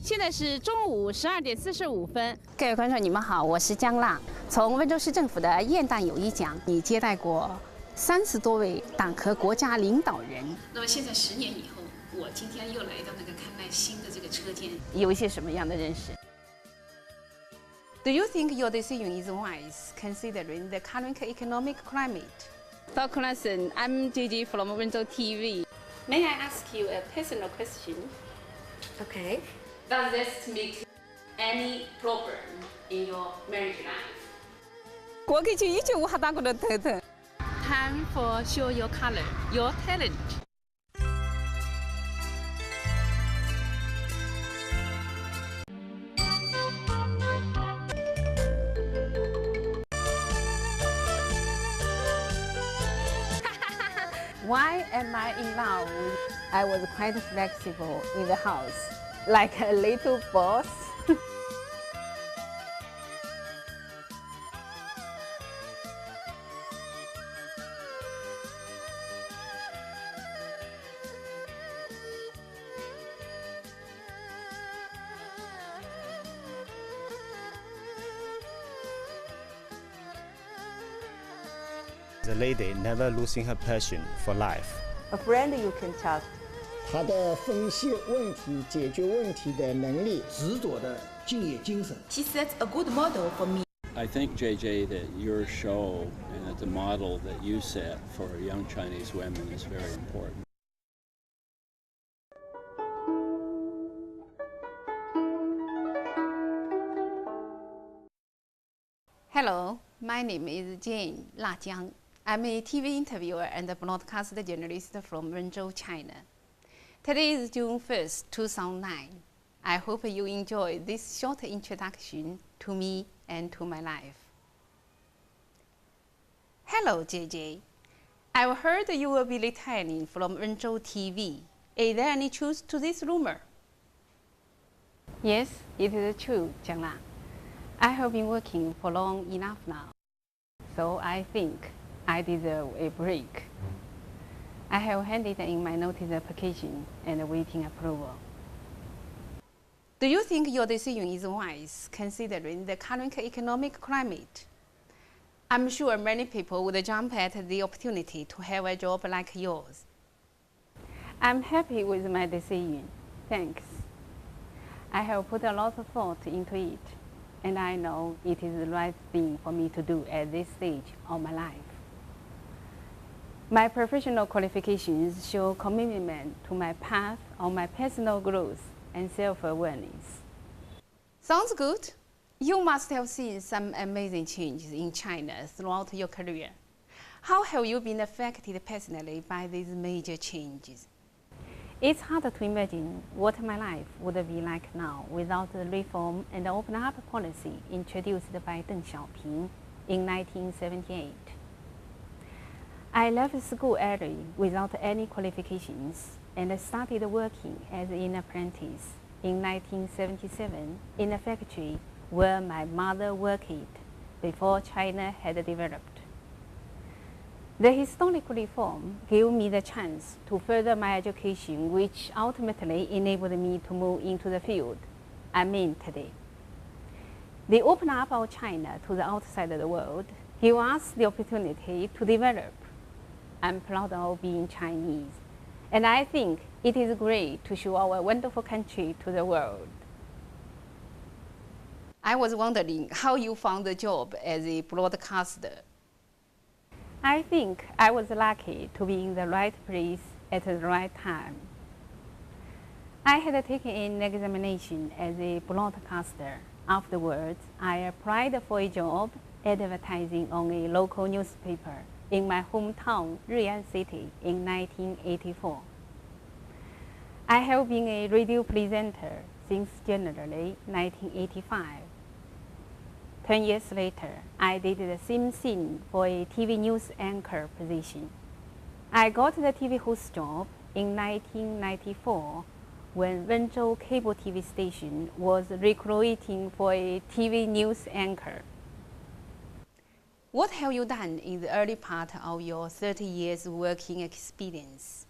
现在是中午12点45分。各位观众，你们好，我是江娜。从温州市政府的燕诞友谊奖，你接待过30多位党和国家领导人。那么现在10年以后，我今天又来到那个开卖新的这个车间，有一些什么样的认识 ？Do you think your decision is wise, considering the current economic climate? Dr. Larson, I'm JJ from Wenzhou TV. May I ask you a personal question? Okay. Does this make any problem in your marriage life? 过去就一句话打过的头疼。Time for show your color, your talent. Why am I in love? I was quite flexible in the house, like a little boss. The lady never losing her passion for life. A friend you can trust. 他的分析问题、解决问题的能力，执着的敬业精神。She sets a good model for me. I think, JJ, that your show and that the model that you set for young Chinese women is very important. Hello, my name is Jane JJ Jiang. I'm a TV interviewer and a broadcast journalist from Wenzhou, China. Today is June 1st, 2009. I hope you enjoy this short introduction to me and to my life. Hello, JJ. I've heard you will be retiring from Wenzhou TV. Is there any truth to this rumor? Yes, it is true, Jiang. I have been working for long enough now, so I think I deserve a break. I have handed in my notice application and awaiting approval. Do you think your decision is wise, considering the current economic climate? I'm sure many people would jump at the opportunity to have a job like yours. I'm happy with my decision. Thanks. I have put a lot of thought into it, and I know it is the right thing for me to do at this stage of my life. My professional qualifications show commitment to my path of my personal growth and self-awareness. Sounds good. You must have seen some amazing changes in China throughout your career. How have you been affected personally by these major changes? It's hard to imagine what my life would be like now without the reform and open up policy introduced by Deng Xiaoping in 1978. I left school early without any qualifications and started working as an apprentice in 1977 in a factory where my mother worked before China had developed. The historic reform gave me the chance to further my education, which ultimately enabled me to move into the field I'm in today. The opening up of China to the outside of the world gave us the opportunity to develop. I'm proud of being Chinese, and I think it is great to show our wonderful country to the world. I was wondering how you found the job as a broadcaster. I think I was lucky to be in the right place at the right time. I had taken an examination as a broadcaster. Afterwards, I applied for a job advertising on a local newspaper in my hometown, Ruian City, in 1984. I have been a radio presenter since January 1985. 10 years later, I did the same thing for a TV news anchor position. I got the TV host job in 1994 when Wenzhou cable TV station was recruiting for a TV news anchor. What have you done in the early part of your 30 years working experience?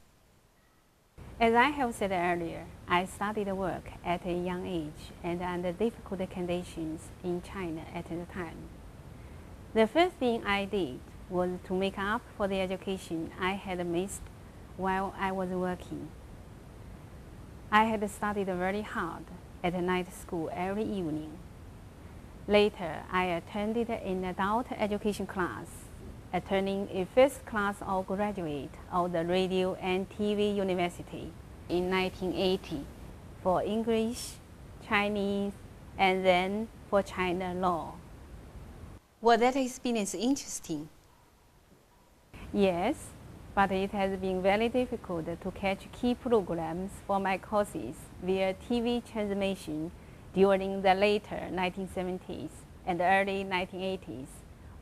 As I have said earlier, I started work at a young age and under difficult conditions in China at the time. The first thing I did was to make up for the education I had missed while I was working. I had studied very hard at night school every evening. Later, I attended an adult education class, attending a first class of graduate of the Radio and TV University in 1980 for English, Chinese, and then for China law. Was that experience interesting? Yes, but it has been very difficult to catch key programs for my courses via TV transmission during the later 1970s and early 1980s,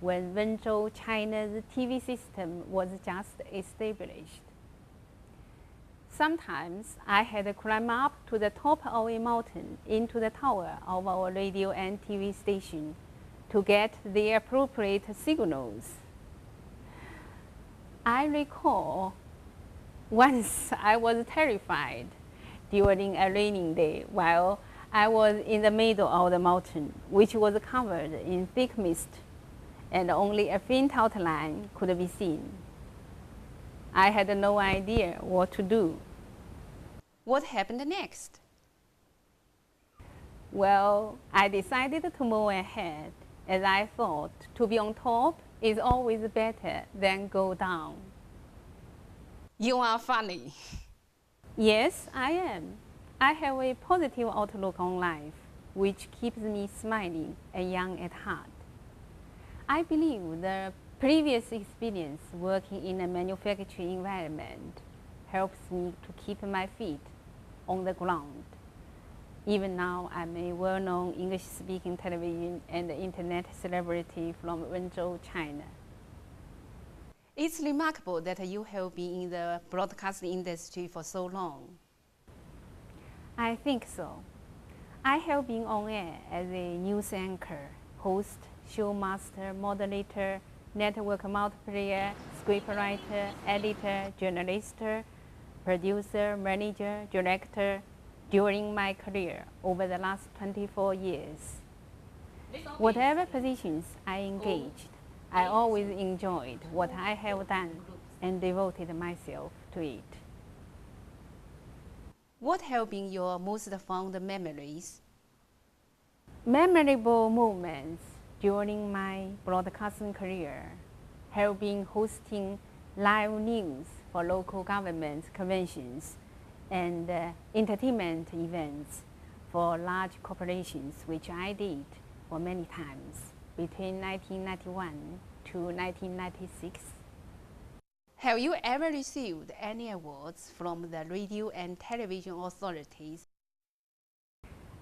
when Wenzhou, China's TV system was just established. Sometimes I had to climb up to the top of a mountain into the tower of our radio and TV station to get the appropriate signals. I recall once I was terrified during a raining day while I was in the middle of the mountain, which was covered in thick mist, and only a faint outline could be seen. I had no idea what to do. What happened next? Well, I decided to move ahead, as I thought to be on top is always better than go down. You are funny. Yes, I am. I have a positive outlook on life, which keeps me smiling and young at heart. I believe the previous experience working in a manufacturing environment helps me to keep my feet on the ground. Even now, I'm a well-known English-speaking television and internet celebrity from Wenzhou, China. It's remarkable that you have been in the broadcasting industry for so long. I think so. I have been on air as a news anchor, host, showmaster, moderator, network multiplayer, scriptwriter, editor, journalist, producer, manager, director during my career over the last 24 years. Whatever positions I engaged, I always enjoyed what I have done and devoted myself to it. What have been your most fond memories? Memorable moments during my broadcasting career have been hosting live news for local government conventions and entertainment events for large corporations, which I did for many times between 1991 to 1996. Have you ever received any awards from the radio and television authorities?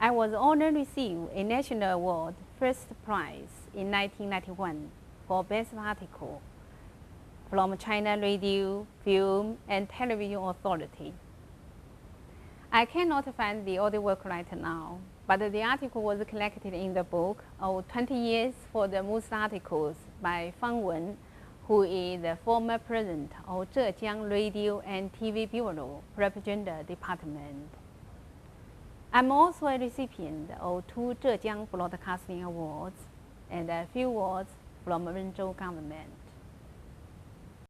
I was honored to receive a national award first prize in 1991 for Best Article from China Radio, Film and Television Authority. I cannot find the audiobook right now, but the article was collected in the book of 20 years for the most articles by Fang Wen, who is the former president of Zhejiang Radio and TV Bureau Propaganda Department. I'm also a recipient of 2 Zhejiang Broadcasting Awards and a few awards from Wenzhou government.